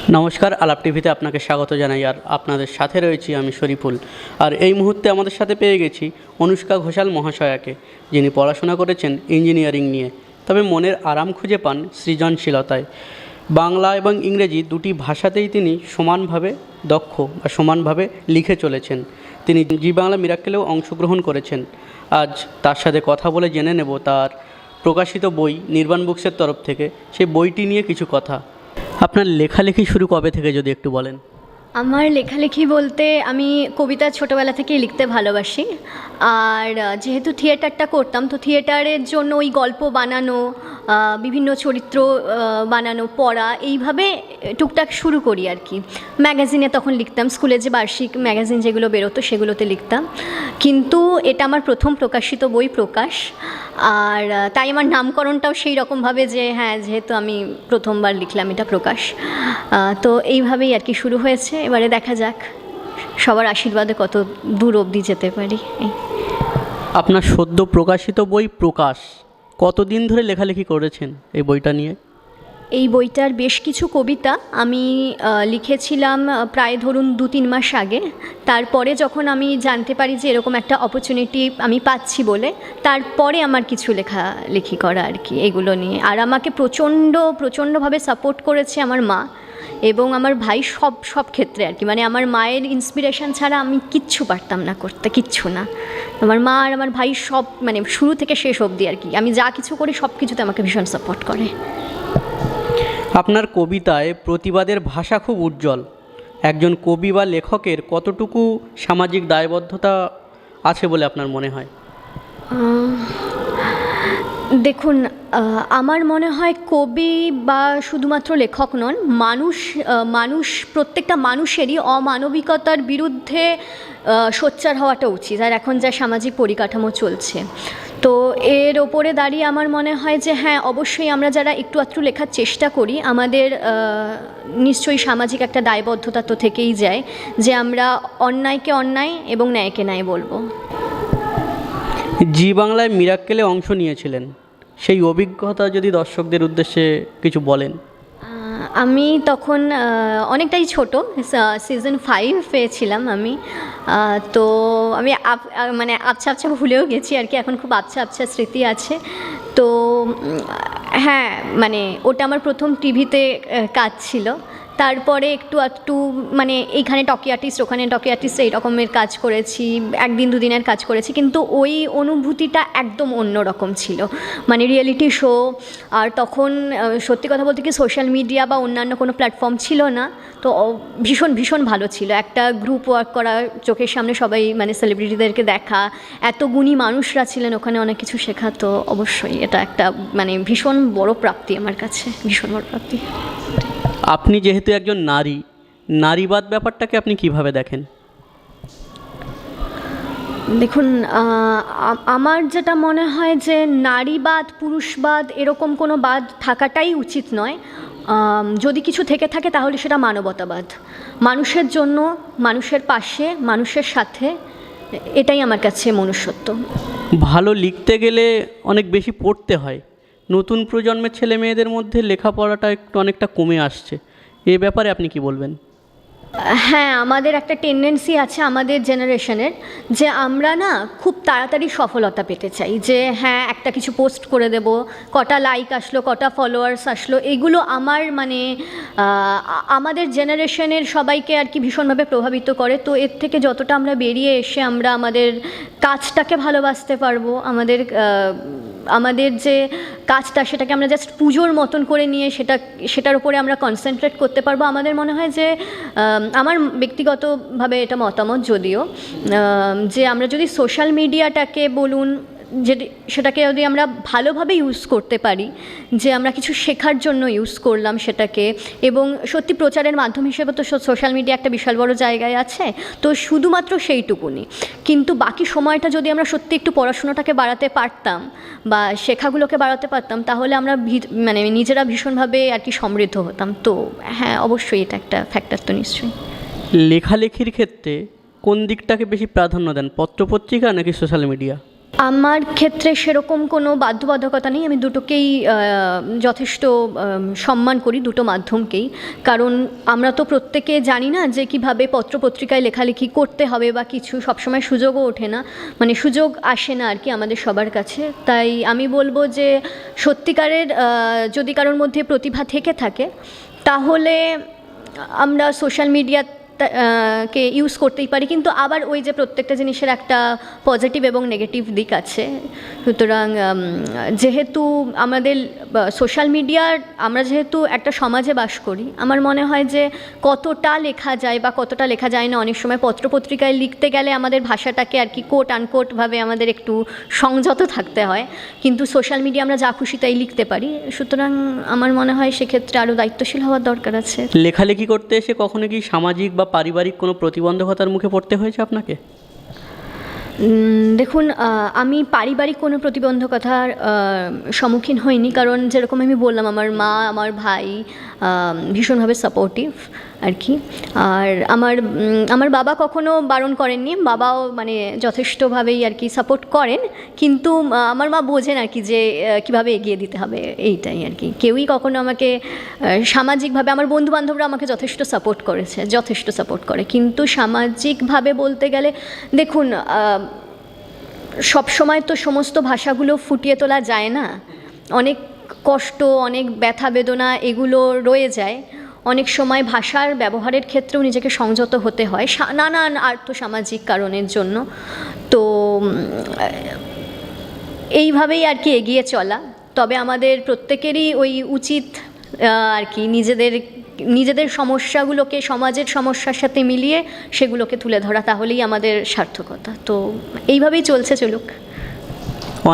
নমস্কার, আলাপ টিভিতে আপনাকে স্বাগত জানাই। আর আপনাদের সাথে রয়েছি আমি শরীফুল। আর এই মুহূর্তে আমাদের সাথে পেয়ে গেছি অনুষ্কা ঘোষাল মহাশয়াকে, যিনি পড়াশোনা করেছেন ইঞ্জিনিয়ারিং নিয়ে, তবে মনের আরাম খুঁজে পান সৃজনশীলতায়। বাংলা এবং ইংরেজি দুটি ভাষাতেই তিনি সমানভাবে দক্ষ বা সমানভাবে লিখে চলেছেন। তিনি জি বাংলা মিরাক্কেলেও অংশগ্রহণ করেছেন। আজ তার সাথে কথা বলে জেনে নেব তার প্রকাশিত বই নির্বাণ বুকসের তরফ থেকে সেই বইটি নিয়ে কিছু কথা। আপনার লেখালেখি শুরু কবে থেকে যদি একটু বলেন? আমার লেখালেখি বলতে আমি কবিতা ছোটোবেলা থেকেই লিখতে ভালোবাসি। আর যেহেতু থিয়েটারটা করতাম, তো থিয়েটারের জন্য ওই গল্প বানানো, বিভিন্ন চরিত্র বানানো, পড়া, এইভাবে টুকটাক শুরু করি আর কি। ম্যাগাজিনে তখন লিখতাম, স্কুলে যে বার্ষিক ম্যাগাজিন যেগুলো বেরোতো সেগুলোতে লিখতাম, কিন্তু এটা আমার প্রথম প্রকাশিত বই প্রকাশ। আর তাই আমার নামকরণটাও সেই রকমভাবে যে হ্যাঁ, যেহেতু আমি প্রথমবার লিখলাম এটা প্রকাশ, তো এইভাবেই আর কি শুরু হয়েছে। এবারে দেখা যাক সবার আশীর্বাদে কত দূর অবধি যেতে পারি। আপনার সদ্য প্রকাশিত বই প্রকাশ, কতদিন ধরে লেখালেখি করেছেন এই বইটা নিয়ে? এই বইটার বেশ কিছু কবিতা আমি লিখেছিলাম প্রায় ধরুন 2-3 মাস আগে। তারপরে যখন আমি জানতে পারি যে এরকম একটা অপরচুনিটি আমি পাচ্ছি বলে, তারপরে আমার কিছু লেখালেখি করা আর কি এগুলো নিয়ে। আর আমাকে প্রচণ্ডভাবে সাপোর্ট করেছে আমার মা এবং আমার ভাই, সব ক্ষেত্রে আর কি। মানে আমার মায়ের ইন্সপিরেশন ছাড়া আমি কিচ্ছু পারতাম না করতে, কিচ্ছু না। আমার মা আর আমার ভাই সব, মানে শুরু থেকে শেষ অবধি আর কি, আমি যা কিছু করি সব কিছুতে আমাকে ভীষণ সাপোর্ট করে। আপনার কবিতায় প্রতিবাদের ভাষা খুব উজ্জ্বল। একজন কবি বা লেখকের কতটুকু সামাজিক দায়বদ্ধতা আছে বলে আপনার মনে হয়? দেখুন, আমার মনে হয় কবি বা শুধুমাত্র লেখক নন, মানুষ প্রত্যেকটা মানুষেরই অমানবিকতার বিরুদ্ধে সোচ্চার হওয়াটা উচিত। আর এখন যা সামাজিক পরিকাঠামো চলছে, তো এর ওপরে দাঁড়িয়ে আমার মনে হয় যে হ্যাঁ, অবশ্যই আমরা যারা একটু আধটু লেখার চেষ্টা করি, আমাদের নিশ্চয়ই সামাজিক একটা দায়বদ্ধতা তো থেকেই যায় যে আমরা অন্যায়কে অন্যায় এবং ন্যায়কে ন্যায় বলবো। জি বাংলায় মিরাক্কেলে অংশ নিয়েছিলেন, সেই অভিজ্ঞতা যদি দর্শকদের উদ্দেশ্যে কিছু বলেন। আমি তখন অনেকটাই ছোট, সিজন 5 পেয়েছিলাম আমি। তো আমি মানে আবছা ভুলেও গেছি আর কি, এখন খুব আবছা স্মৃতি আছে। তো হ্যাঁ, মানে ওটা আমার প্রথম টিভিতে কাজ ছিল। তারপরে একটু মানে এইখানে টকি আর্টিস্ট, ওখানে টকি আর্টিস্ট, এই রকমের কাজ করেছি, 1-2 দিনের কাজ করেছি, কিন্তু ওই অনুভূতিটা একদম অন্য রকম ছিল। মানে রিয়েলিটি শো, আর তখন সত্যি কথা বলতে কি সোশ্যাল মিডিয়া বা অন্যান্য কোনো প্ল্যাটফর্ম ছিল না, তো ভীষণ ভালো ছিল একটা গ্রুপ ওয়ার্ক করা, চোখের সামনে সবাই, মানে সেলিব্রিটিদেরকে দেখা, এত গুণী মানুষরা ছিলেন ওখানে, অনেক কিছু শেখা। তো অবশ্যই এটা একটা মানে ভীষণ বড় প্রাপ্তি আমার কাছে, ভীষণ বড় প্রাপ্তি। আপনি যেহেতু একজন নারীবাদ ব্যাপারটাকে আপনি কিভাবে দেখেন? দেখুন, আমার যেটা মনে হয় যে নারীবাদ পুরুষবাদ এরকম কোনো বাদ থাকাটাই উচিত নয়। যদি কিছু থেকে থাকে তাহলে সেটা মানবতাবাদ, মানুষের জন্য, মানুষের পাশে, মানুষের সাথে, এটাই আমার কাছে মনুষ্যত্ব। ভালো লিখতে গেলে অনেক বেশি পড়তে হয়। নতুন প্রজন্মের ছেলে মেয়েদের মধ্যে লেখাপড়াটা অনেকটা কমে আসছে, এ ব্যাপারে আপনি কি বলবেন? হ্যাঁ, আমাদের একটা টেন্ডেন্সি আছে আমাদের জেনারেশনের, যে আমরা না খুব তাড়াতাড়ি সফলতা পেতে চাই, যে হ্যাঁ একটা কিছু পোস্ট করে দেব, কটা লাইক আসলো, কটা ফলোয়ার্স আসলো, এগুলো আমার মানে আমাদের জেনারেশনের সবাইকে আর কি ভীষণভাবে প্রভাবিত করে। তো এর থেকে যতটা আমরা বেরিয়ে এসে আমরা আমাদের কাজটাকে ভালোবাসতে পারবো, আমাদের যে কাজটা সেটাকে আমরা জাস্ট পুজোর মতন করে নিয়ে সেটার উপরে আমরা কনসেন্ট্রেট করতে পারবো। আমাদের মনে হয় যে আমার ব্যক্তিগতভাবে এটা মতামত যদিও, যে আমরা যদি সোশ্যাল মিডিয়াটাকে বলুন, সেটাকে যদি আমরা ভালোভাবে ইউজ করতে পারি, যে আমরা কিছু শেখার জন্য ইউজ করলাম সেটাকে, এবং সত্যি প্রচারের মাধ্যম হিসেবে তো সোশ্যাল মিডিয়া একটা বিশাল বড় জায়গায় আছে, তো শুধুমাত্র সেইটুকুনি। কিন্তু বাকি সময়টা যদি আমরা সত্যি একটু পড়াশুনোটাকে বাড়াতে পারতাম বা শেখাগুলোকে বাড়াতে পারতাম, তাহলে আমরা মানে নিজেরা ভীষণভাবে আর কি সমৃদ্ধ হতাম। তো হ্যাঁ, অবশ্যই এটা একটা ফ্যাক্টর তো নিশ্চয়ই। লেখালেখির ক্ষেত্রে কোন দিকটাকে বেশি প্রাধান্য দেন, পত্রপত্রিকা নাকি সোশ্যাল মিডিয়া? আমার ক্ষেত্রে সেরকম কোনো বাধ্যবাধকতা নেই, আমি দুটোকেই যথেষ্ট সম্মান করি, দুটো মাধ্যমকেই। কারণ আমরা তো প্রত্যেকে জানি না যে কীভাবে পত্রপত্রিকায় লেখালেখি করতে হবে বা কিছু, সবসময় সুযোগও ওঠে না, মানে সুযোগ আসে না আর কি আমাদের সবার কাছে। তাই আমি বলবো যে সত্যিকারের যদি কারোর মধ্যে প্রতিভা থেকে থাকে তাহলে আমরা সোশ্যাল মিডিয়া কে ইউজ করতেই পারি, কিন্তু আবার ওই যে প্রত্যেকটা জিনিসের একটা পজিটিভ এবং নেগেটিভ দিক আছে। সুতরাং যেহেতু আমাদের সোশ্যাল মিডিয়ার, আমরা যেহেতু একটা সমাজে বাস করি, আমার মনে হয় যে কতটা লেখা যায় বা কতটা লেখা যায় না, অনেক সময় পত্রপত্রিকায় লিখতে গেলে আমাদের ভাষাটাকে আর কি কোট আনকোটভাবে আমাদের একটু সংযত থাকতে হয়, কিন্তু সোশ্যাল মিডিয়া আমরা যা খুশি তাই লিখতে পারি। সুতরাং আমার মনে হয় সেক্ষেত্রে আরও দায়িত্বশীল হওয়ার দরকার আছে। লেখালেখি করতে এসে কখনো কি সামাজিক বা পারিবারিক কোনো প্রতিবন্ধকতার মুখে পড়তে হয়েছে আপনাকে? দেখুন, আমি পারিবারিক কোনো প্রতিবন্ধকতার সম্মুখীন হইনি, কারণ যেরকম আমি বললাম আমার মা, আমার ভাই ভীষণভাবে সাপোর্টিভ আর কি। আর আমার বাবা কখনো বারণ করেননি, বাবাও মানে যথেষ্টভাবেই আর কি সাপোর্ট করেন, কিন্তু আমার মা বোঝেন আর কি যে কীভাবে এগিয়ে দিতে হবে, এইটাই আর কি। কেউই কখনো আমাকে সামাজিকভাবে, আমার বন্ধুবান্ধবরা আমাকে যথেষ্ট সাপোর্ট করেছে, যথেষ্ট সাপোর্ট করে, কিন্তু সামাজিকভাবে বলতে গেলে দেখুন সব সময় তো সমস্ত ভাষাগুলো ফুটিয়ে তোলা যায় না, অনেক কষ্ট, অনেক ব্যথা বেদনা এগুলো রয়ে যায়। অনেক সময় ভাষার ব্যবহারের ক্ষেত্রেও নিজেকে সংযত হতে হয় নানান আর্থসামাজিক কারণের জন্য। তো এইভাবেই আর কি এগিয়ে চলা। তবে আমাদের প্রত্যেকেরই ওই উচিত আর কি নিজেদের সমস্যাগুলোকে সমাজের সমস্যার সাথে মিলিয়ে সেগুলোকে তুলে ধরা, তাহলেই আমাদের সার্থকতা। তো এইভাবেই চলুক।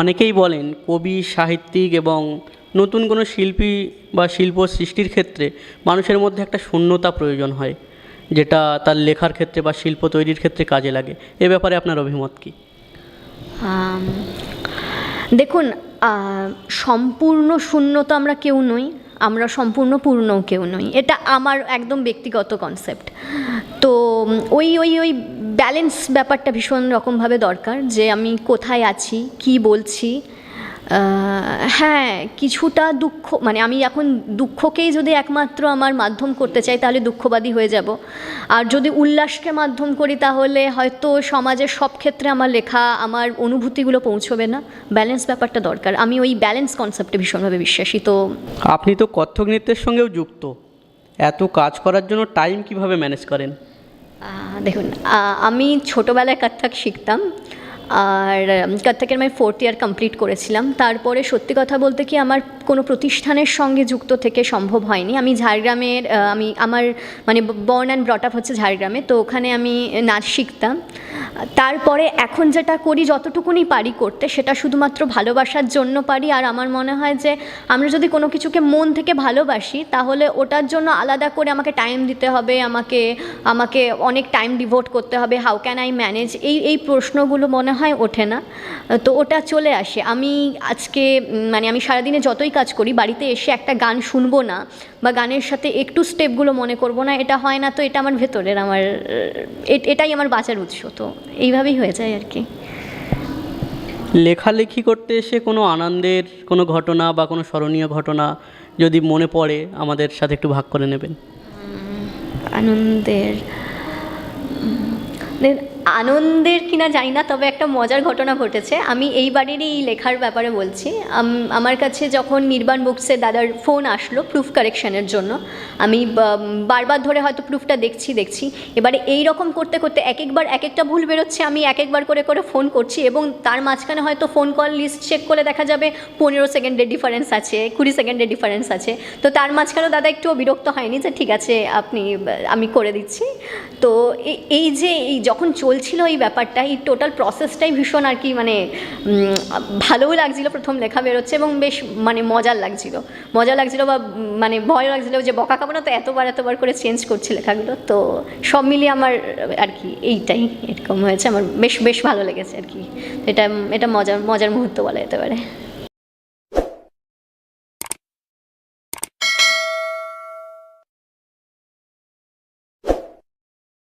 অনেকেই বলেন কবি, সাহিত্যিক এবং নতুন কোনো শিল্পী বা শিল্প সৃষ্টির ক্ষেত্রে মানুষের মধ্যে একটা শূন্যতা প্রয়োজন হয়, যেটা তার লেখার ক্ষেত্রে বা শিল্প তৈরির ক্ষেত্রে কাজে লাগে। এ ব্যাপারে আপনার অভিমত কী? দেখুন, সম্পূর্ণ শূন্য তো আমরা কেউ নই, আমরা সম্পূর্ণ পূর্ণও কেউ নই, এটা আমার একদম ব্যক্তিগত কনসেপ্ট। তো ওই ব্যালেন্স ব্যাপারটা ভীষণ রকমভাবে দরকার, যে আমি কোথায় আছি, কি বলছি। হ্যাঁ, কিছুটা দুঃখ, মানে আমি এখন দুঃখকেই যদি একমাত্র আমার মাধ্যম করতে চাই তাহলে দুঃখবাদী হয়ে যাব, আর যদি উল্লাসকে মাধ্যম করি তাহলে হয়তো সমাজের সব ক্ষেত্রে আমার লেখা, আমার অনুভূতিগুলো পৌঁছবে না। ব্যালেন্স ব্যাপারটা দরকার, আমি ওই ব্যালেন্স কনসেপ্টে ভীষণভাবে বিশ্বাসী। তো আপনি তো কত্থক নৃত্যের সঙ্গেও যুক্ত, এত কাজ করার জন্য টাইম কিভাবে ম্যানেজ করেন? দেখুন, আমি ছোটোবেলায় কত্থক শিখতাম, আর কত্থকের আমি 4th ইয়ার কমপ্লিট করেছিলাম। তারপরে সত্যি কথা বলতে কি আমার কোনো প্রতিষ্ঠানের সঙ্গে যুক্ত থেকে সম্ভব হয়নি। আমি ঝাড়গ্রামের, আমার মানে বর্ন অ্যান্ড ব্রট আপ হচ্ছে ঝাড়গ্রামে, তো ওখানে আমি নাচ শিখতাম। তারপরে এখন যেটা করি, যতটুকুনি পারি করতে, সেটা শুধুমাত্র ভালোবাসার জন্য পারি। আর আমার মনে হয় যে আমরা যদি কোনো কিছুকে মন থেকে ভালোবাসি তাহলে ওটার জন্য আলাদা করে আমাকে টাইম দিতে হবে, আমাকে অনেক টাইম ডিভোট করতে হবে, হাউ ক্যান আই ম্যানেজ, এই প্রশ্নগুলো মনে হয় ওঠে না, তো ওটা চলে আসে। আমি আজকে মানে আমি সারাদিনে যতই কাজ করি, বাড়িতে এসে একটা গান শুনবো না বা গানের সাথে একটু স্টেপগুলো মনে করবো না, এটা হয় না। তো এটা আমার ভেতরের, এটাই আমার বাঁচার উৎস। তো এইভাবেই হয়ে যায় আর কি। লেখালেখি করতে এসে কোনো আনন্দের কোনো ঘটনা বা কোনো স্মরণীয় ঘটনা যদি মনে পড়ে আমাদের সাথে একটু ভাগ করে নেবেন। আনন্দের কিনা জানি না, তবে একটা মজার ঘটনা ঘটেছে। আমি এইবারেরই লেখার ব্যাপারে বলছি। আমার কাছে যখন নির্বাণ বুকসে দাদার ফোন আসলো প্রুফ কারেকশানের জন্য, আমি বারবার ধরে হয়তো প্রুফটা দেখছি, এবারে এই রকম করতে করতে একবার এক একটা ভুল বেরোচ্ছে, আমি একবার করে ফোন করছি, এবং তার মাঝখানে হয়তো ফোন কল লিস্ট চেক করে দেখা যাবে 15 সেকেন্ডের ডিফারেন্স আছে, 20 সেকেন্ডের ডিফারেন্স আছে। তো তার মাঝখানেও দাদা একটুও বিরক্ত হয়নি যে ঠিক আছে আমি করে দিচ্ছি। তো এই যখন চলছিল এই ব্যাপারটা, এই টোটাল প্রসেসটাই ভীষণ আর কি মানে ভালোও লাগছিলো। প্রথম লেখা বেরোচ্ছে এবং বেশ মানে মজার লাগছিলো বা মানে ভয় লাগছিলো যে বকা খাবো না, তো এতবার করে চেঞ্জ করছি লেখাগুলো। তো সব মিলিয়ে আমার আর কি এইটাই এরকম হয়েছে, আমার বেশ ভালো লেগেছে আর কি। এটা মজার মুহূর্ত বলা যেতে পারে।